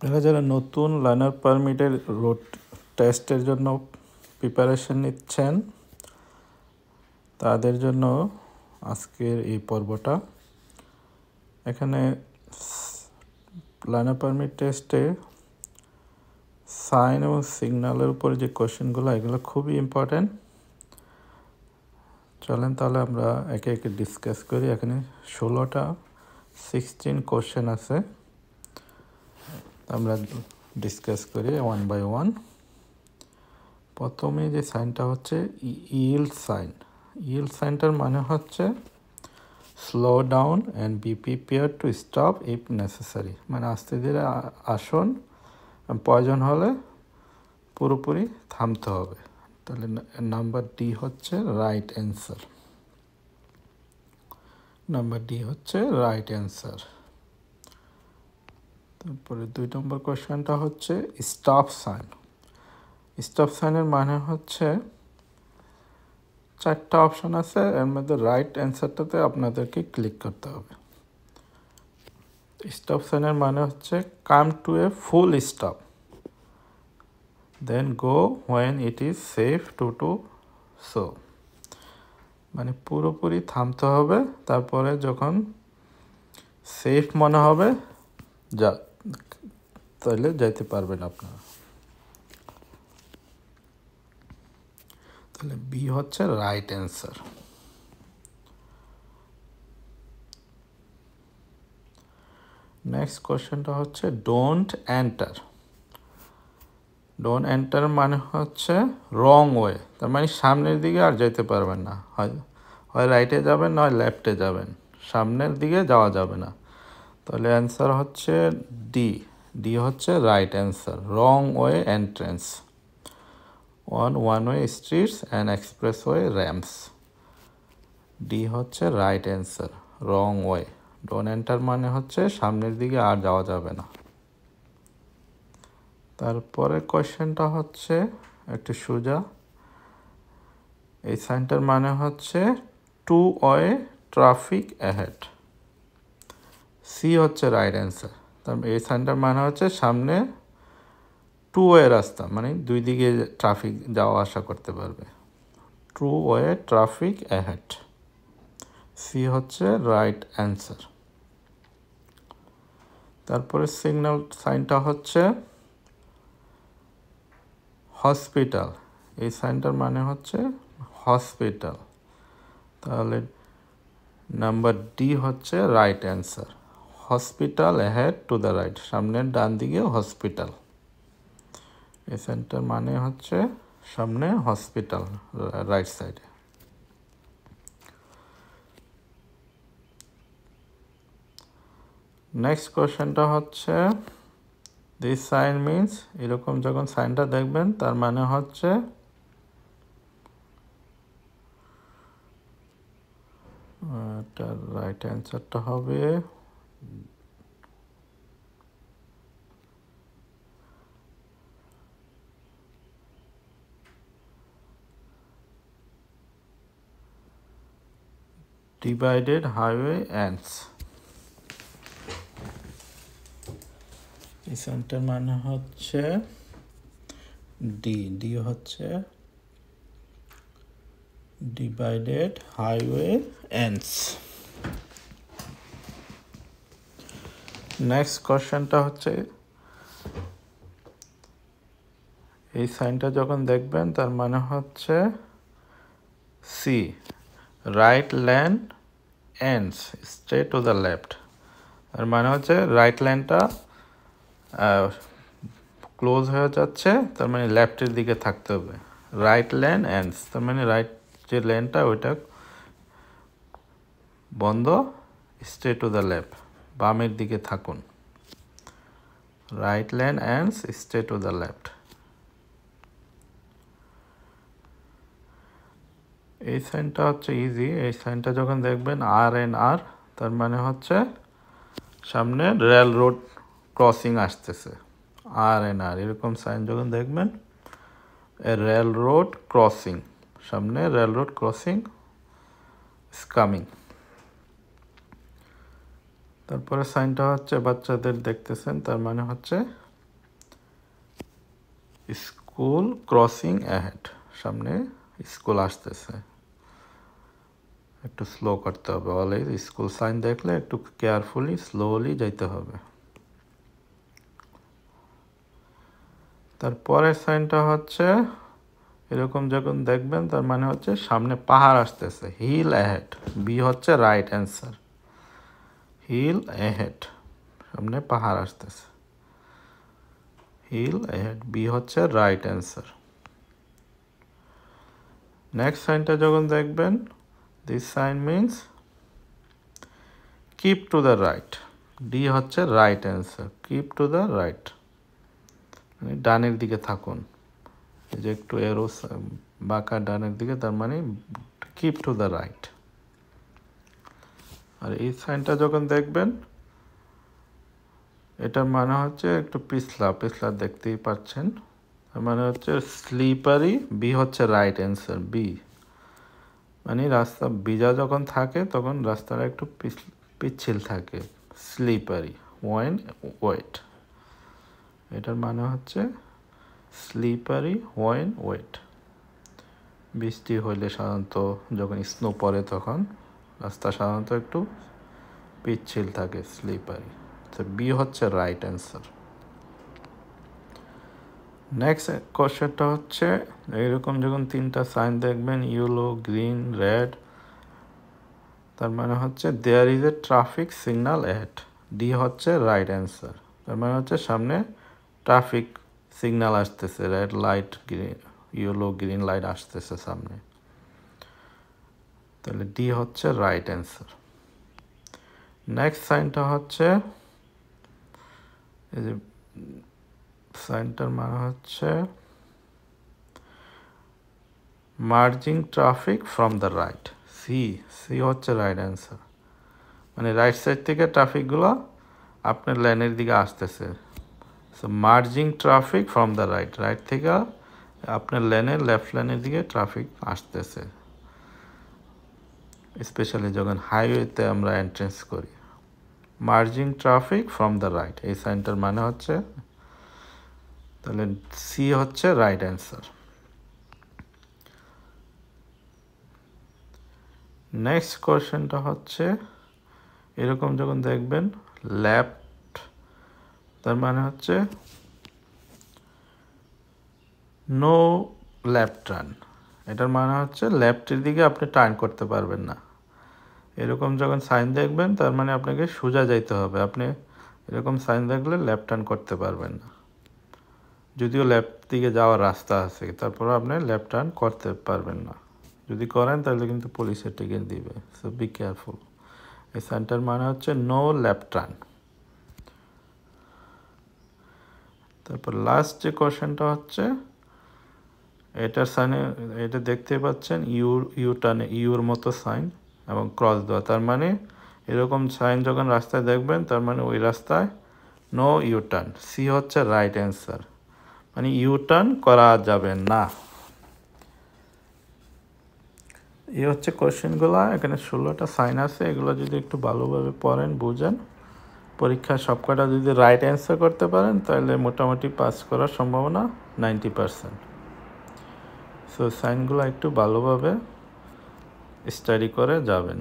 এরা যারা নতুন লার্নার পারমিটের রোড টেস্টের জন্য প্রিপারেশন নিচ্ছেন তাদের জন্য আজকের এই পর্বটা। এখানে লার্নার পারমিট টেস্টে সাইন এবং সিগন্যালের উপরে যে কোশ্চেনগুলো এগুলো খুবই ইম্পর্ট্যান্ট। চলেন তাহলে আমরা একে একে ডিসকাস করি। এখানে 16 কোশ্চেন আছে, আমরা ডিসকাস করি ওয়ান বাই ওয়ান। প্রথমে যে সাইনটা হচ্ছে ইল্ড সাইন। ইল্ড সাইনটার মানে হচ্ছে slow down and B prepare to stop if necessary, মানে আস্তে ধীরে আসুন, প্রয়োজন হলে পুরোপুরি থামতে হবে। তাহলে নাম্বার ডি হচ্ছে রাইট অ্যান্সার। নাম্বার ডি হচ্ছে রাইট অ্যান্সার। তারপরে 2 নম্বর কোয়েশ্চেনটা হচ্ছে স্টপ সাইন। স্টপ সাইনের মানে হচ্ছে 4টা অপশন আছে, এর মধ্যে রাইট অ্যান্সারটাতে আপনাদেরকে ক্লিক করতে হবে। স্টপ সাইনের মানে হচ্ছে come to a full stop, then go when it is safe to so, মানে পুরোপুরি থামতে হবে, তারপরে যখন সেফ মনে হবে তাহলে যাইতে পারবেন আপনারা। তাহলে বি হচ্ছে রাইট অ্যান্সার। নেক্সট কোশ্চেনটা হচ্ছে ডোন্ট এন্টার। ডোন্ট এন্টার মানে হচ্ছে রং ওয়ে, তার মানে সামনের দিকে আর যেতে পারবেন না, হয় রাইটে যাবেন নয় লেফটে যাবেন, সামনের দিকে যাওয়া যাবে না। তাহলে অ্যান্সার হচ্ছে ডি। ডি হচ্ছে right answer. Wrong way entrance on one way streets and expressway ramps. D হচ্ছে right answer, wrong way. Don't enter মানে হচ্ছে সামনের দিকে আর যাওয়া যাবে না। তারপরে কোয়েশ্চেনটা হচ্ছে একটু সোজা। এই সাইনটার মানে হচ্ছে two way traffic ahead. C হচ্ছে রাইট অ্যান্সার। তারপর এই সাইনটার মানে হচ্ছে সামনে টু ওয়ে রাস্তা, মানে দুই দিকে ট্রাফিক যাওয়া আসা করতে পারবে। Two way traffic ahead, C হচ্ছে রাইট অ্যান্সার। তারপরে সিগন্যাল সাইনটা হচ্ছে হসপিটাল। এই সাইনটার মানে হচ্ছে হসপিটাল। তাহলে নাম্বার ডি হচ্ছে right answer. Hospital ahead to the right, সামনের ডান দিকে হসপিটাল। এই সাইনটার মানে হচ্ছে সামনে হসপিটাল, রাইট সাইডে। নেক্সট কোয়েশ্চেনটা হচ্ছে দিস সাইন মিনস, এরকম যখন সাইনটা দেখবেন তার মানে হচ্ছে এটার রাইট অ্যান্সারটা হবে ডিভাইডেড হাইওয়ে এন্ডস। এই সাইনটার মানে হচ্ছে ডি। ডি হচ্ছে ডিভাইডেড হাইওয়ে এন্ডস। নেক্সট কোশ্চেনটা হচ্ছে এই সাইনটা যখন দেখবেন তার মানে হচ্ছে C, right lane ends straight to the left. তার মানে হচ্ছে রাইট লেনটা ক্লোজ হয়ে যাচ্ছে, তার মানে লেফটের দিকে থাকতে হবে। রাইট লেন এন্ডস তার মানে রাইট যে লেনটা ওইটা বন্ধ, স্ট্রেট টু দ্য লেফট বামের দিকে থাকুন। Right lane ends straight to the left. এই সাইনটা হচ্ছে ইজি। এই সাইনটা যখন দেখবেন আর এন আর, তার মানে হচ্ছে সামনে রেল রোড ক্রসিং আসতেছে। আর এন আর এরকম সাইন যখন দেখবেন, রেল রোড ক্রসিং, সামনে rail road crossing is coming. তারপরে সাইনটা হচ্ছে বাচ্চাদের দেখতেছেন, তার মানে হচ্ছে স্কুল ক্রসিং অ্যাহেড, সামনে স্কুল আসতেছে, একটু স্লো করতে হবে। অলওয়েজ স্কুল সাইন দেখলে একটু কেয়ারফুলি স্লোলি যাইতে হবে। তারপরের সাইনটা হচ্ছে এরকম যখন দেখবেন তার মানে হচ্ছে সামনে পাহাড় আসতেছে, হিল অ্যাহেড, বি হচ্ছে রাইট অ্যান্সার। হিল অ্যাহেড, সামনে পাহাড় আসতেছে, হিল অ্যাহেড, বি হচ্ছে রাইট অ্যান্সার। নেক্সট সাইনটা যখন দেখবেন, this sign means keep to the right, D হচ্ছে right answer. Keep to the right মানে ডানের দিকে থাকুন, এই যে একটু এরো বাঁকা ডানের দিকে, তার মানে কিপ টু দ্য রাইট। আর এই সাইনটা যখন দেখবেন এটার মানে হচ্ছে একটু পিছলা পিছলা, দেখতেই পাচ্ছেন, তার মানে হচ্ছে স্লিপারি, বি হচ্ছে রাইট অ্যান্সার। বি মানে রাস্তা ভিজা যখন থাকে তখন রাস্তাটা একটু পিচ্ছিল থাকে, স্লিপারি, ওয়েন ওয়েট, এটার মানে হচ্ছে স্লিপারি ওয়েন ওয়েট। বৃষ্টি হইলে সাধারণত যখন স্নো পড়ে তখন রাস্তা সাধারণত একটু পিচ্ছিল থাকে, স্লিপারি। তো বি হচ্ছে রাইট অ্যান্সার। নেক্সট কোশ্চেনটা হচ্ছে এইরকম যখন তিনটা সাইন দেখবেন, ইয়েলো, গ্রিন, রেড, তার মানে হচ্ছে there is a traffic signal at, D হচ্ছে রাইট অ্যান্সার। তার মানে হচ্ছে সামনে ট্রাফিক সিগন্যাল আসতেছে, red light, green, yellow, green light আসতেছে সামনে, তাহলে ডি হচ্ছে রাইট অ্যান্সার। নেক্সট সাইনটা হচ্ছে এই যে সাইনটার মানে হচ্ছে merging traffic from the right, C, C হচ্ছে রাইট অ্যান্সার। মানে রাইট সাইড থেকে ট্রাফিকগুলো আপনার লেনের দিকে আসতেছে, so merging traffic from the right, right থেকে আপনার লেনের লেফট লেনের দিকে ট্রাফিক আসতেছে, স্পেশালি যখন হাইওয়েতে আমরা এন্ট্রেন্স করি। Merging traffic from the right, এই সাইনটার মানে হচ্ছে, তাহলে সি হচ্ছে রাইট অ্যান্সার। নেক্সট কোশ্চেনটা হচ্ছে এরকম যখন দেখবেন লেফট, তার মানে হচ্ছে নো লেফট টার্ন, এটার মানে হচ্ছে লেফটের দিকে আপনি টার্ন করতে পারবেন না। এরকম যখন সাইন দেখবেন তার মানে আপনাকে সোজা যাইতে হবে, আপনি এরকম সাইন দেখলে লেফট টার্ন করতে পারবেন না, যদিও লেফট দিকে যাওয়ার রাস্তা আছে, তারপরে আপনি লেফট টার্ন করতে পারবেন না। যদি করেন তাহলে কিন্তু পুলিশের টিকিট দিবে, সো বি কেয়ারফুল। এই সাইনটার মানে হচ্ছে নো লেফট টার্ন। তারপর লাস্ট যে কোশ্চেনটা হচ্ছে এটার সাইনে, এটা দেখতে পাচ্ছেন ইউ টার্নে, ইউর মতো সাইন এবং ক্রস দেওয়া, তার মানে এরকম সাইন যখন রাস্তায় দেখবেন তার মানে ওই রাস্তায় নো ইউ টার্ন, সি হচ্ছে রাইট অ্যান্সার, মানে ইউ টার্ন করা যাবে না। এই হচ্ছে কোশ্চেনগুলো, এখানে 16টা সাইন আছে, এগুলো যদি একটু ভালোভাবে পড়েন বুঝেন, পরীক্ষায় সবকটা যদি রাইট অ্যান্সার করতে পারেন তাহলে মোটামুটি পাস করার সম্ভাবনা 90%। সো সাইনগুলো একটু ভালোভাবে স্টাডি করে যাবেন।